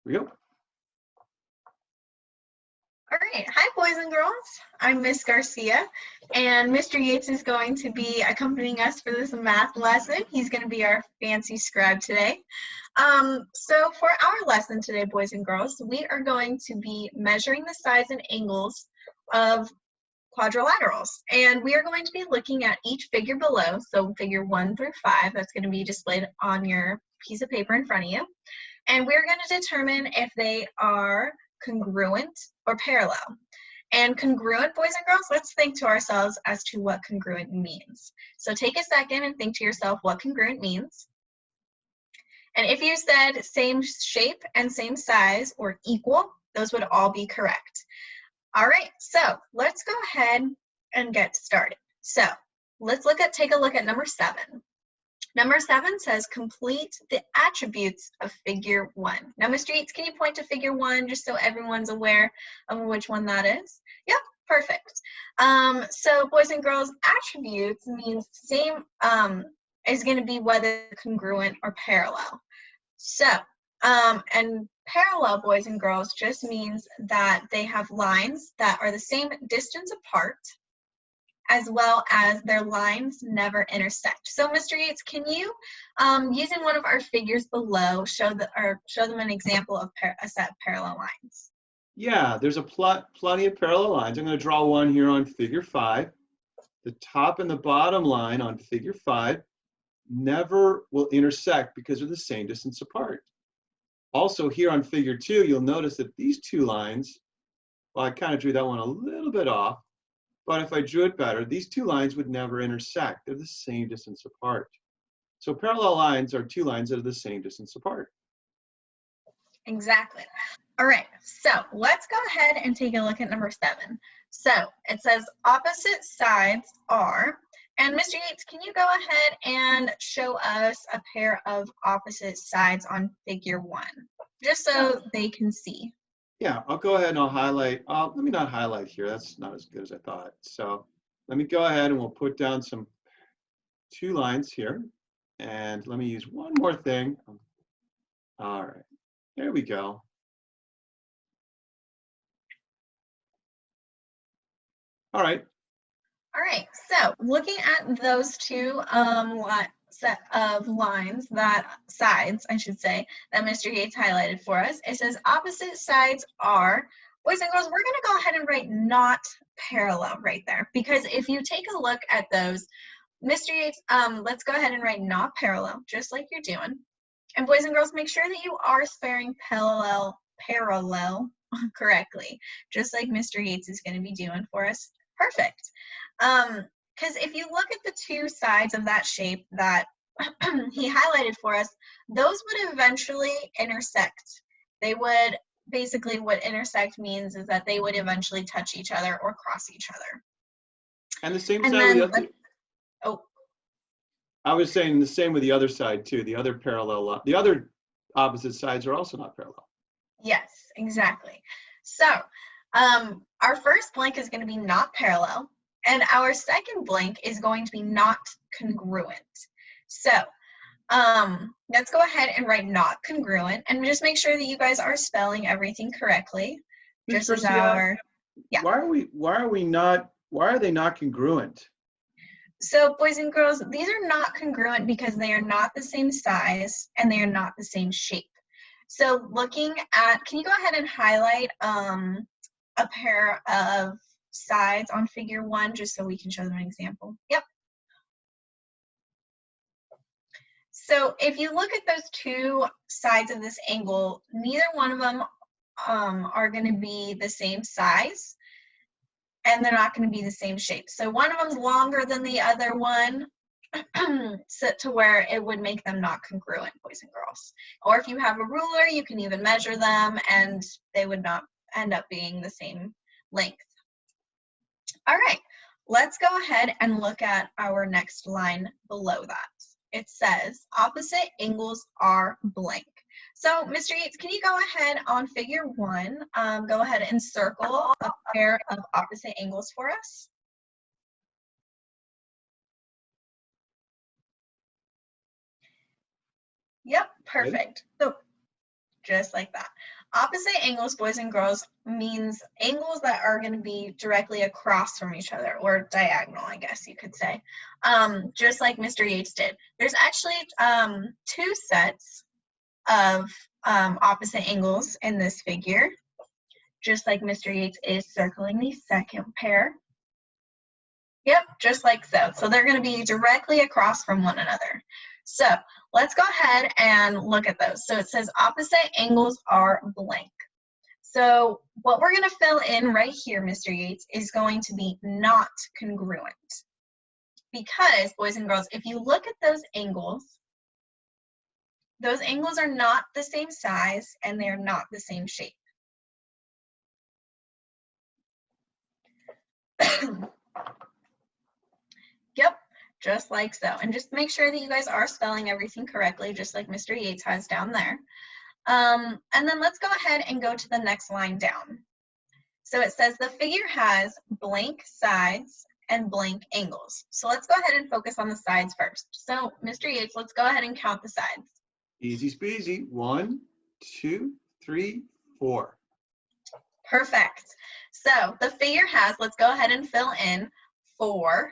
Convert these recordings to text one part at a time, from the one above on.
we go. All right. Hi, boys and girls. I'm Miss Garcia, and Mr. Yates is going to be accompanying us for this math lesson. He's going to be our fancy scribe today. So for our lesson today, boys and girls, we are going to be measuring the sides and angles of quadrilaterals. And we are going to be looking at each figure below, so figure 1 through 5. That's going to be displayed on your piece of paper in front of you. And we're going to determine if they are congruent or parallel. And congruent, boys and girls, let's think to ourselves as to what congruent means. So take a second and think to yourself what congruent means. And if you said same shape and same size or equal, those would all be correct. All right, so let's go ahead and get started. So let's take a look at number 7. Number 7 says complete the attributes of figure 1. Now, Mr. Yates, can you point to figure 1 just so everyone's aware of which one that is? Yep, perfect. So boys and girls, attributes means same is going to be whether congruent or parallel. So, and parallel, boys and girls, just means that they have lines that are the same distance apart, as well as their lines never intersect. So, Mr. Yates, can you, using one of our figures below, show them an example of a set of parallel lines? Yeah, there's plenty of parallel lines. I'm going to draw one here on figure 5. The top and the bottom line on figure 5 never will intersect because they're the same distance apart. Also, here on figure 2, you'll notice that these two lines, well, I kind of drew that one a little bit off, but if I drew it better, these two lines would never intersect. They're the same distance apart. So parallel lines are two lines that are the same distance apart. Exactly. All right, so let's go ahead and take a look at number 7. So it says opposite sides are, and Mr. Yates, can you go ahead and show us a pair of opposite sides on figure 1, just so they can see? Yeah, I'll go ahead and I'll highlight. Let me not highlight here. That's not as good as I thought. So let me go ahead and we'll put down some 2 lines here. And let me use one more thing. All right, there we go. All right. All right, so looking at those two set of lines, sides, I should say, that Mr. Yates highlighted for us, it says opposite sides are, boys and girls, we're going to go ahead and write not parallel right there, because if you take a look at those, Mr. Yates, let's go ahead and write not parallel, just like you're doing. And boys and girls, make sure that you are spelling parallel correctly, just like Mr. Yates is going to be doing for us. Perfect. Because if you look at the two sides of that shape that he highlighted for us, those would eventually intersect. They would, basically what intersect means is that they would eventually touch each other or cross each other. And the same side with the other. Oh. I was saying the same with the other side too. The other opposite sides are also not parallel. Yes, exactly. So our first blank is going to be not parallel, and our second blank is going to be not congruent. So let's go ahead and write not congruent, and just make sure that you guys are spelling everything correctly. Just as our, yeah. Why are they not congruent? So boys and girls, these are not congruent because they are not the same size and they are not the same shape. So looking at, can you go ahead and highlight a pair of sides on figure 1 just so we can show them an example? Yep. So if you look at those two sides of this angle, neither one of them are going to be the same size, and they're not going to be the same shape. So one of them's longer than the other one, so to where it would make them not congruent, boys and girls. Or if you have a ruler, you can even measure them and they would not end up being the same length. All right, let's go ahead and look at our next line below that. It says opposite angles are blank. So Mr. Yates, can you go ahead on figure 1, go ahead and circle a pair of opposite angles for us? Yep, perfect. So just like that. Opposite angles, boys and girls, means angles that are going to be directly across from each other, or diagonal, I guess you could say, just like Mr. Yates did. There's actually 2 sets of opposite angles in this figure, just like Mr. Yates is circling the second pair. Yep, just like so. So they're going to be directly across from one another. So let's go ahead and look at those. So it says opposite angles are blank. So what we're going to fill in right here, Mr. Yates, is going to be not congruent. Because, boys and girls, if you look at those angles are not the same size and they're not the same shape. Yep, just like so. And just make sure that you guys are spelling everything correctly, just like Mr. Yates has down there. And then let's go ahead and go to the next line down. So it says the figure has blank sides and blank angles. So let's go ahead and focus on the sides first. So Mr. Yates, let's go ahead and count the sides. Easy squeezy. 1, 2, 3, 4. Perfect. So the figure has, let's go ahead and fill in 4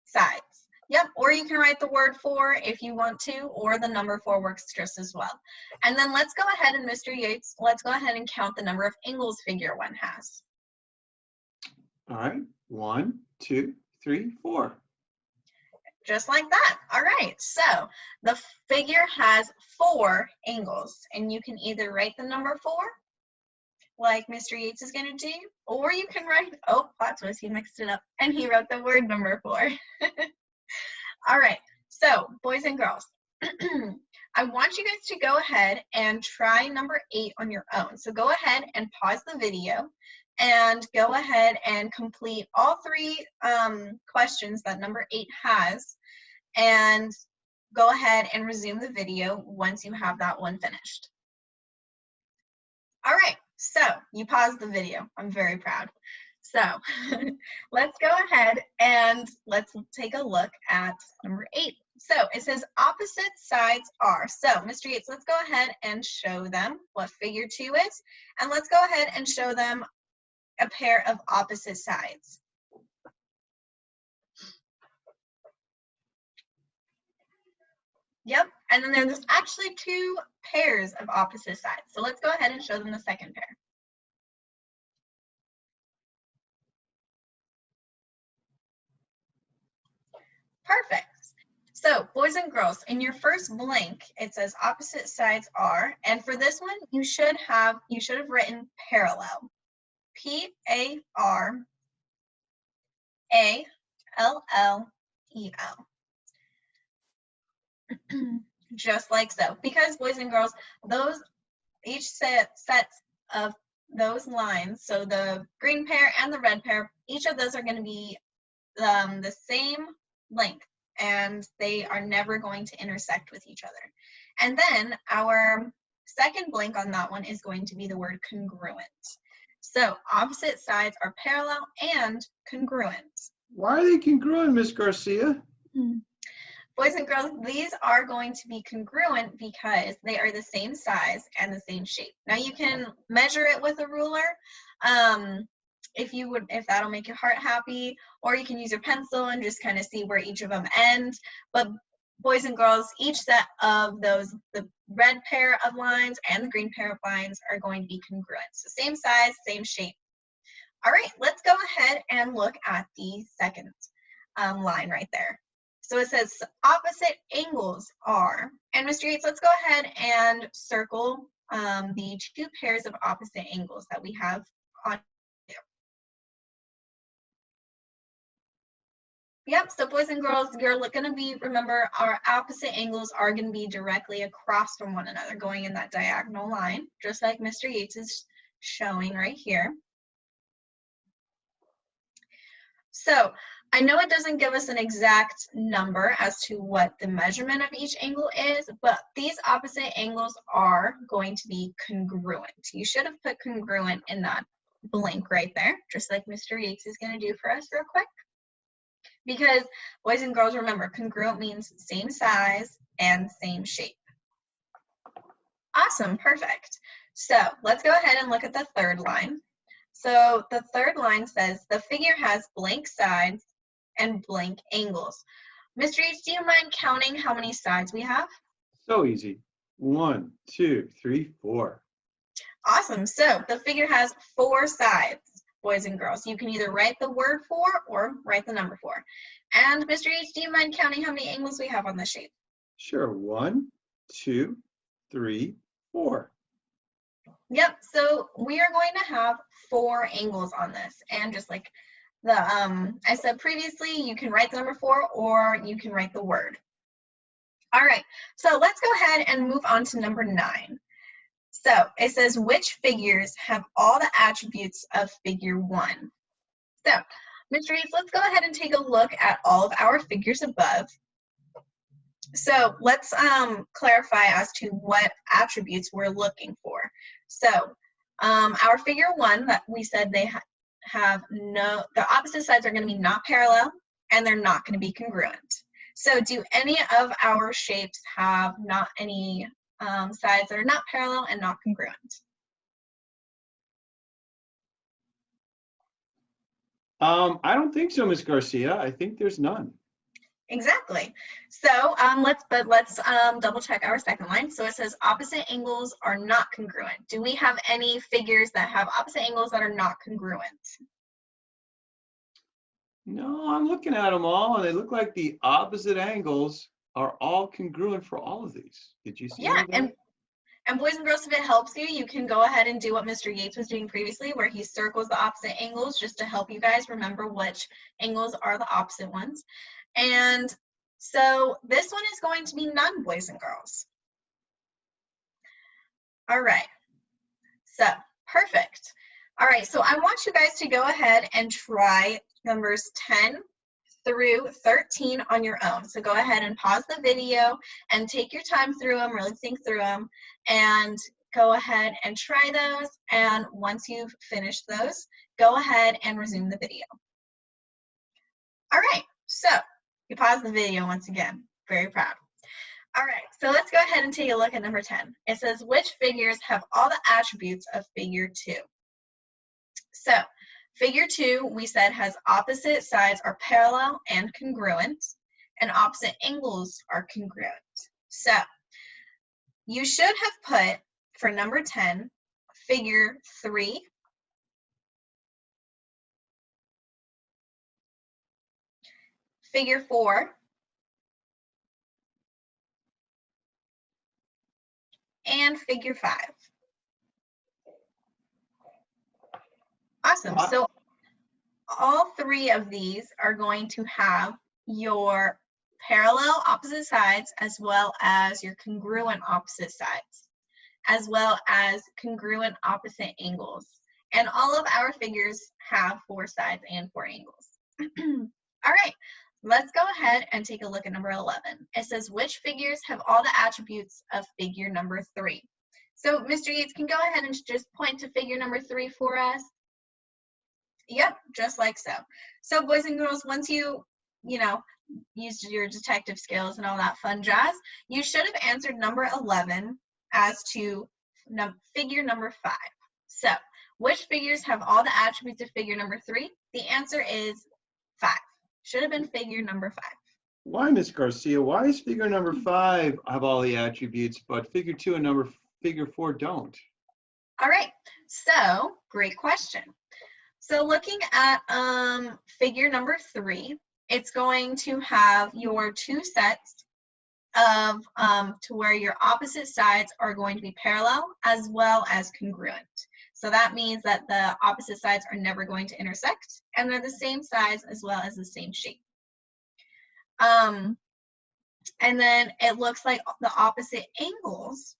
sides. Yep, or you can write the word 4 if you want to, or the number 4 works just as well. And then let's go ahead and, Mr. Yates, let's go ahead and count the number of angles figure 1 has. All right. 1, 2, 3, 4. Just like that. All right, so the figure has 4 angles, and you can either write the number 4, like Mr. Yates is going to do, or you can write, oh, plot twist, he mixed it up, and he wrote the word number 4. All right, so boys and girls, I want you guys to go ahead and try number 8 on your own. So go ahead and pause the video and go ahead and complete all 3 questions that number 8 has, and go ahead and resume the video once you have that one finished. All right, so you paused the video. I'm very proud. So let's go ahead and let's take a look at number 8. So it says opposite sides are. So Mr. Yates, let's go ahead and show them what figure 2 is, and let's go ahead and show them a pair of opposite sides. Yep, and then there's actually 2 pairs of opposite sides. So let's go ahead and show them the second pair. Perfect. So boys and girls, in your first blank, it says opposite sides are, and for this one, you should have written parallel. P-A-R-A-L-L-E-L. Just like so. Because boys and girls, each sets of those lines, so the green pair and the red pair, each of those are going to be the same length, and they are never going to intersect with each other. And then our second blank on that one is going to be the word congruent. So opposite sides are parallel and congruent. Why are they congruent, Miss Garcia? Boys and girls, these are going to be congruent because they are the same size and the same shape. Now you can measure it with a ruler, if that'll make your heart happy, or you can use your pencil and just kind of see where each of them end. But boys and girls, each set of those, the red pair of lines and the green pair of lines, are going to be congruent. So same size, same shape. All right, let's go ahead and look at the second line right there. So it says opposite angles are, and Mr. Yates, let's go ahead and circle the 2 pairs of opposite angles that we have on. Yep, so boys and girls, you're going to be, remember, our opposite angles are going to be directly across from one another, going in that diagonal line, just like Mr. Yates is showing right here. So I know it doesn't give us an exact number as to what the measurement of each angle is, but these opposite angles are going to be congruent. You should have put congruent in that blank right there, just like Mr. Yates is going to do for us real quick. Because boys and girls, remember, congruent means same size and same shape. Awesome, perfect. So let's go ahead and look at the third line. So the third line says the figure has blank sides and blank angles. Mr. H, do you mind counting how many sides we have? So easy. 1, 2, 3, 4. Awesome. So the figure has 4 sides, boys and girls. You can either write the word 4 or write the number 4. And Mr. H, do you mind counting how many angles we have on this shape? Sure. 1, 2, 3, 4. Yep. So we are going to have 4 angles on this. And just like I said previously, you can write the number 4 or you can write the word. All right. So let's go ahead and move on to number 9. So it says, which figures have all the attributes of figure 1? So, Mr. Reeves, let's go ahead and take a look at all of our figures above. So let's clarify as to what attributes we're looking for. So our figure 1 that we said they have the opposite sides are going to be not parallel and they're not going to be congruent. So do any of our shapes have not any sides that are not parallel and not congruent? I don't think so, Ms. Garcia. I think there's none. Exactly. So let's double check our second line. So it says opposite angles are not congruent. Do we have any figures that have opposite angles that are not congruent? No, I'm looking at them all, and they look like the opposite angles are all congruent for all of these. Did you see that? And boys and girls, if it helps you, you can go ahead and do what Mr. Yates was doing previously, where he circles the opposite angles just to help you guys remember which angles are the opposite ones. And so this one is going to be none, boys and girls. All right, so perfect. All right, so I want you guys to go ahead and try numbers 10 through 13 on your own. So go ahead and pause the video and take your time through them, really think through them, and go ahead and try those. And once you've finished those, go ahead and resume the video. All right, so you pause the video once again. Very proud. All right, so let's go ahead and take a look at number 10. It says, which figures have all the attributes of figure 2? So figure 2, we said, has opposite sides are parallel and congruent, and opposite angles are congruent. So you should have put, for number 10, figure 3, figure 4, and figure 5. Awesome. So all 3 of these are going to have your parallel opposite sides as well as your congruent opposite sides, as well as congruent opposite angles. And all of our figures have 4 sides and 4 angles. All right, let's go ahead and take a look at number 11. It says, which figures have all the attributes of figure number 3? So Mr. Yates can go ahead and just point to figure number 3 for us. Yep, just like so. So boys and girls, once you used your detective skills and all that fun jazz, you should have answered number 11 as to figure number 5. So which figures have all the attributes of figure number 3? The answer is 5. Should have been figure number 5. Why, Ms. Garcia? Why is figure number 5 have all the attributes, but figure 2 and figure 4 don't? All right, so great question. So looking at figure number 3, it's going to have your 2 sets of to where your opposite sides are going to be parallel as well as congruent. So that means that the opposite sides are never going to intersect, and they're the same size as well as the same shape. And then it looks like the opposite angles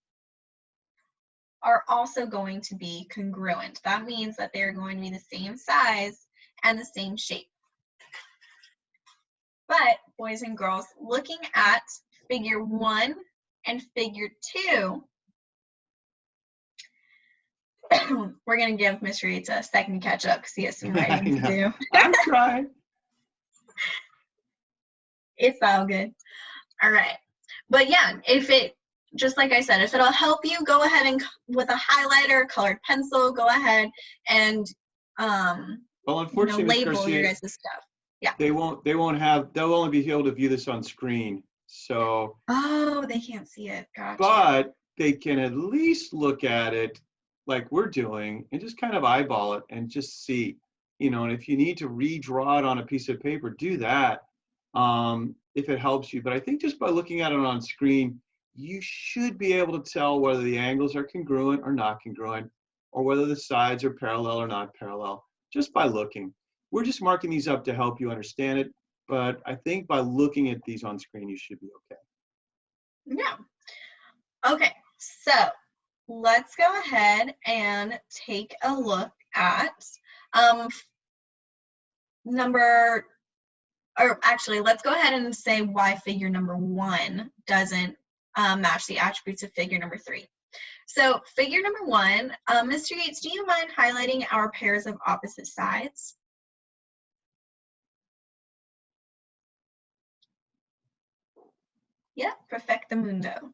are also going to be congruent. That means that they're going to be the same size and the same shape. But boys and girls, looking at figure 1 and figure 2, we're going to give Mr. Yates a second to catch up because he has some writing to do. I'm trying. It's all good. All right. But yeah, just like I said, if it'll help you, go ahead and with a highlighter, colored pencil, go ahead and well, unfortunately, Ms. label Garcia, your guys' stuff. Yeah. they'll only be able to view this on screen. So, Oh, they can't see it. Gotcha. but they can at least look at it like we're doing and just kind of eyeball it and just see, and if you need to redraw it on a piece of paper, do that if it helps you. But I think just by looking at it on screen, you should be able to tell whether the angles are congruent or not congruent, or whether the sides are parallel or not parallel, just by looking. We're just marking these up to help you understand it, but I think by looking at these on screen, you should be okay. Yeah. Okay, so let's go ahead and take a look at let's go ahead and say why figure number 1 doesn't match the attributes of figure number 3. So figure number 1, Mr. Yates, do you mind highlighting our pairs of opposite sides? Yeah, perfectamundo.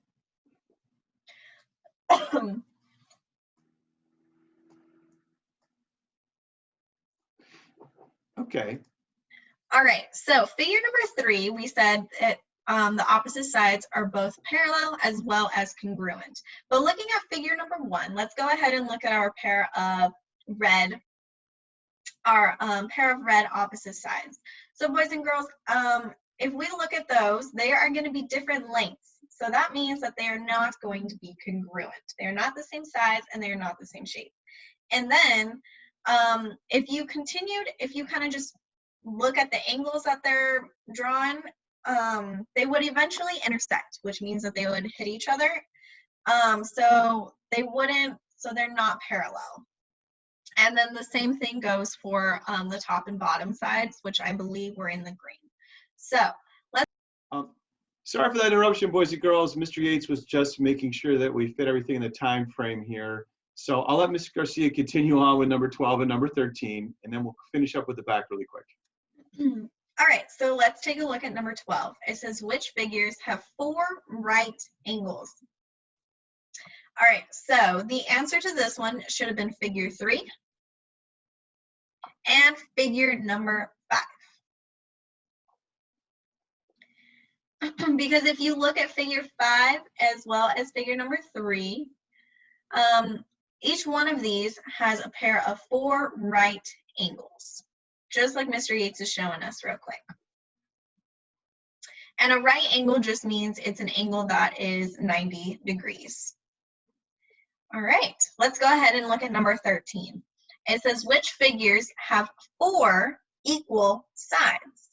Okay. All right, so figure number 3, we said that the opposite sides are both parallel as well as congruent. But looking at figure number 1, let's go ahead and look at our pair of red opposite sides. So boys and girls, if we look at those, they are going to be different lengths. So that means that they are not going to be congruent. They are not the same size and they are not the same shape. And then if you kind of just look at the angles that they're drawn, they would eventually intersect, which means that they would hit each other. So they're not parallel. And then the same thing goes for the top and bottom sides, which I believe were in the green. So let's. Sorry for that interruption, boys and girls. Mr. Yates was just making sure that we fit everything in the time frame here. So I'll let Ms. Garcia continue on with number 12 and number 13, and then we'll finish up with the back really quick. All right, so let's take a look at number 12. It says, which figures have 4 right angles? All right, so the answer to this one should have been figure 3 and figure number 5. Because if you look at figure 5 as well as figure number 3, each one of these has a pair of 4 right angles, just like Mr. Yates is showing us real quick. And a right angle just means it's an angle that is 90 degrees. All right, let's go ahead and look at number 13. It says, which figures have 4 equal sides?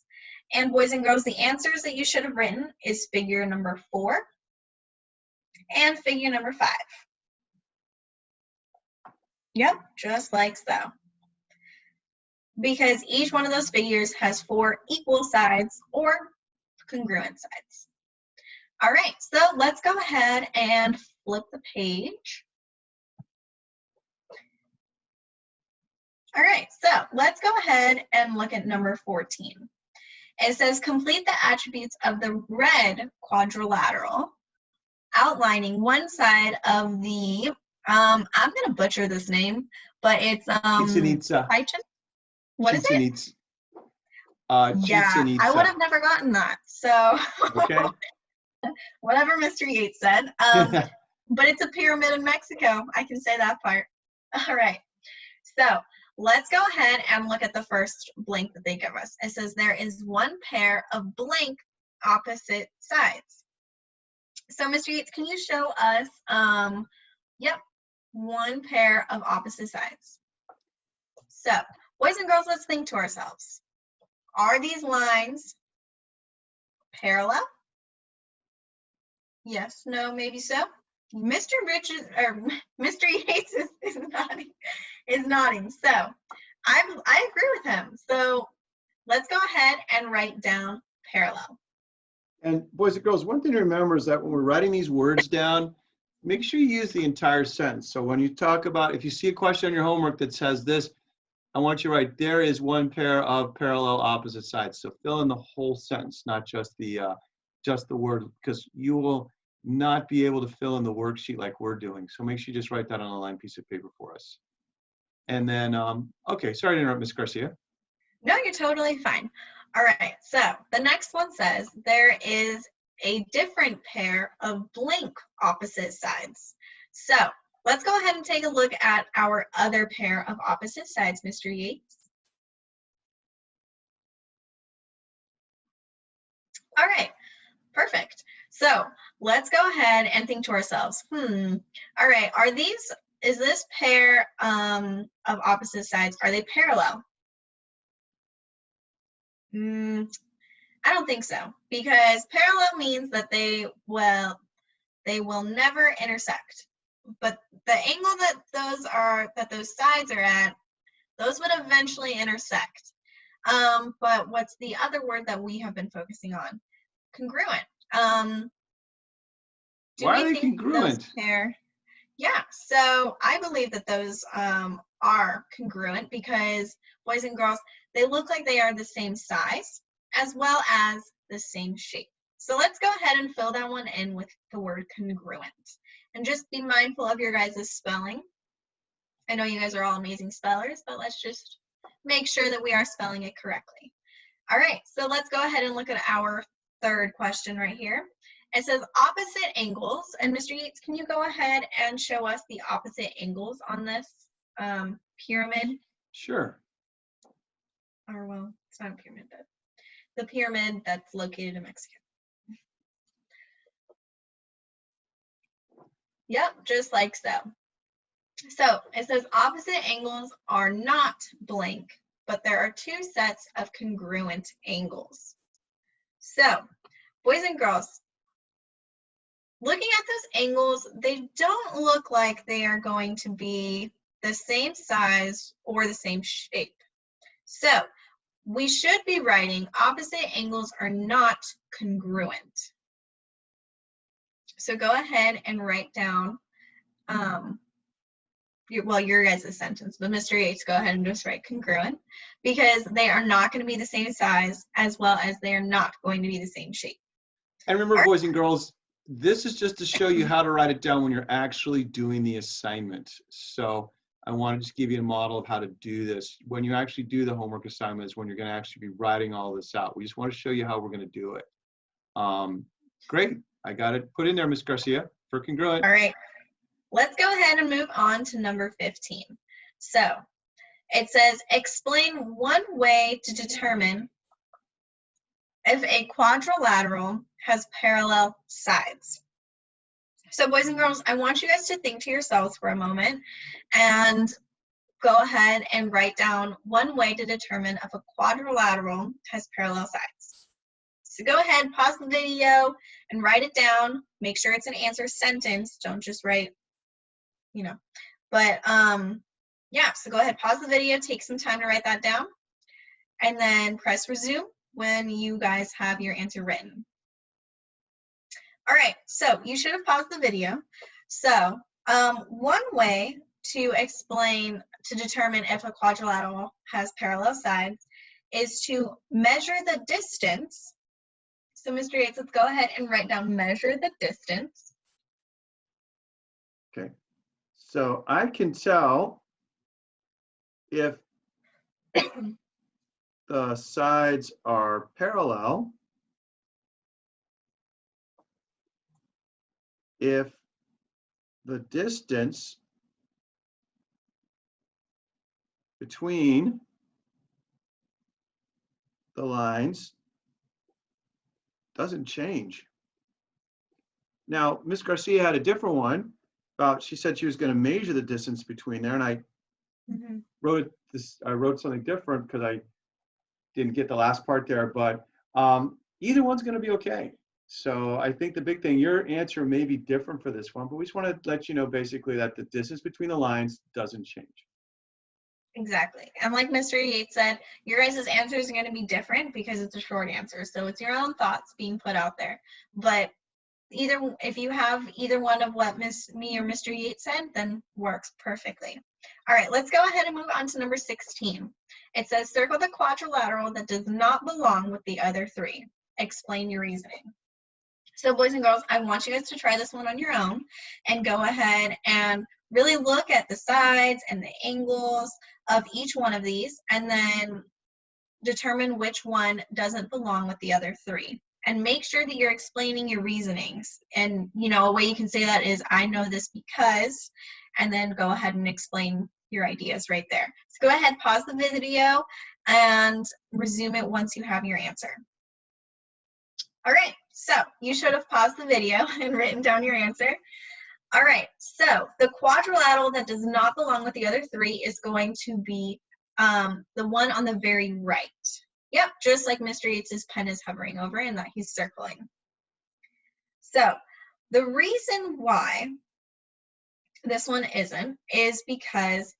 And boys and girls, the answers that you should have written is figure number 4 and figure number 5. Yep, just like so. Because each one of those figures has 4 equal sides or congruent sides. All right, so let's go ahead and flip the page. All right, so let's go ahead and look at number 14. It says, complete the attributes of the red quadrilateral, outlining one side of the, I'm going to butcher this name, but it's, what is it? Yeah, I would have never gotten that. So, okay. Whatever Mr. Yates said. But it's a pyramid in Mexico. I can say that part. All right. So let's go ahead and look at the first blank that they give us. It says there is one pair of blank opposite sides. So Mr. Yates, can you show us, one pair of opposite sides? So boys and girls, let's think to ourselves. Are these lines parallel? Yes, no, maybe so. Mr. Yates is nodding. So I agree with him. So let's go ahead and write down parallel. And boys and girls, one thing to remember is that when we're writing these words down, make sure you use the entire sentence. So when you talk about, if you see a question on your homework that says this, I want you to write, there is one pair of parallel opposite sides. So fill in the whole sentence, not just the word, because you will not be able to fill in the worksheet like we're doing. So make sure you just write that on a lined piece of paper for us. And then, okay, sorry to interrupt, Ms. Garcia. No, you're totally fine. All right, so the next one says there is a different pair of blank opposite sides. So let's go ahead and take a look at our other pair of opposite sides, Mr. Yates. All right, perfect. So let's go ahead and think to ourselves, all right, is this pair of opposite sides, are they parallel? I don't think so, because parallel means that they will never intersect. But the angle that those sides are at, those would eventually intersect. But what's the other word that we have been focusing on? Congruent. Why are they congruent? Yeah, so I believe that those are congruent because boys and girls, they look like they are the same size as well as the same shape. So let's go ahead and fill that one in with the word congruent. And just be mindful of your guys' spelling. I know you guys are all amazing spellers, but let's just make sure that we are spelling it correctly. All right, so let's go ahead and look at our third question right here. It says opposite angles, and Mr. Yates, can you go ahead and show us the opposite angles on this pyramid? Sure. Or, well, it's not a pyramid, but the pyramid that's located in Mexico. Yep, just like so. So it says opposite angles are not blank, but there are two sets of congruent angles. So, boys and girls, looking at those angles, they don't look like they are going to be the same size or the same shape. So we should be writing opposite angles are not congruent. So go ahead and write down your guys' sentence, but Mr. Yates, go ahead and just write congruent because they are not going to be the same size as well as they are not going to be the same shape. And remember, boys and girls, this is just to show you how to write it down when you're actually doing the assignment. So I want to just give you a model of how to do this. When you actually do the homework assignments, when you're going to actually be writing all this out. We just want to show you how we're going to do it. Great. I got it put in there, Ms. Garcia, for congruent. All right. Let's go ahead and move on to number 15. So it says, explain one way to determine if a quadrilateral has parallel sides. So boys and girls, I want you guys to think to yourselves for a moment and go ahead and write down one way to determine if a quadrilateral has parallel sides. So go ahead, pause the video and write it down. Make sure it's an answer sentence. Don't just write, but yeah, so go ahead, pause the video, take some time to write that down, and then press resume when you guys have your answer written. All right, so you should have paused the video. So one way to determine if a quadrilateral has parallel sides is to measure the distance. So Mr. Yates, let's go ahead and write down measure the distance. Okay, so I can tell if the sides are parallel if the distance between the lines doesn't change. Now, Ms. Garcia had a different one about, she said she was going to measure the distance between there, and I wrote something different because I didn't get the last part there, but either one's going to be okay. So I think the big thing, your answer may be different for this one, but we just want to let you know basically that the distance between the lines doesn't change. Exactly. And like Mr. Yates said, your guys' answers are going to be different because it's a short answer. So it's your own thoughts being put out there. But if you have either one of what me or Mr. Yates said, then works perfectly. All right, let's go ahead and move on to number 16. It says, circle the quadrilateral that does not belong with the other three. Explain your reasoning. So boys and girls, I want you guys to try this one on your own and go ahead and really look at the sides and the angles of each one of these, and then determine which one doesn't belong with the other three. And make sure that you're explaining your reasonings. And, you know, a way you can say that is, I know this because, and then go ahead and explain your ideas right there. So go ahead, pause the video, and resume it once you have your answer. All right, so you should have paused the video and written down your answer. All right, so the quadrilateral that does not belong with the other three is going to be the one on the very right. Yep, just like Mr. Yates's pen is hovering over and that he's circling. So the reason why this one isn't is because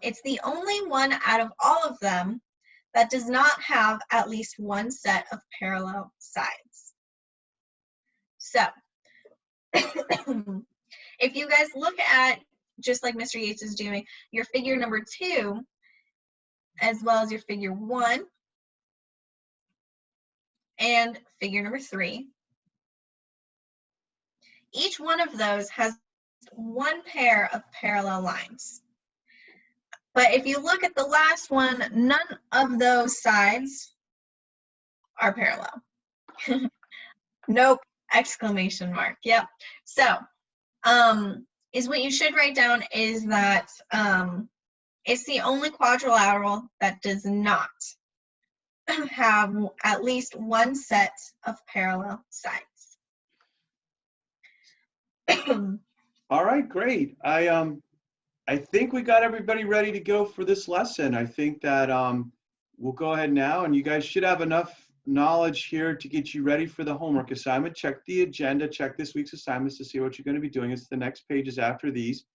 it's the only one out of all of them that does not have at least one set of parallel sides. So if you guys look at, just like Mr. Yates is doing, your figure number 2, as well as your figure 1, and figure number 3, each one of those has one pair of parallel lines. But if you look at the last one, none of those sides are parallel. Nope, exclamation mark. Yep. So is what you should write down is that it's the only quadrilateral that does not have at least one set of parallel sides. All right, great. I think we got everybody ready to go for this lesson. I think that we'll go ahead now, and you guys should have enough knowledge here to get you ready for the homework assignment. Check the agenda, check this week's assignments to see what you're going to be doing. It's the next pages after these.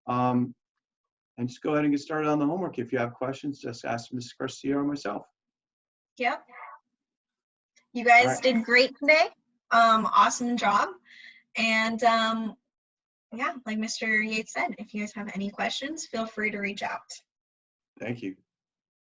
And just go ahead and get started on the homework. If you have questions, just ask Ms. Garcia or myself. Yep. You guys did great today. Awesome job. And yeah, like Mr. Yates said, if you guys have any questions, feel free to reach out. Thank you.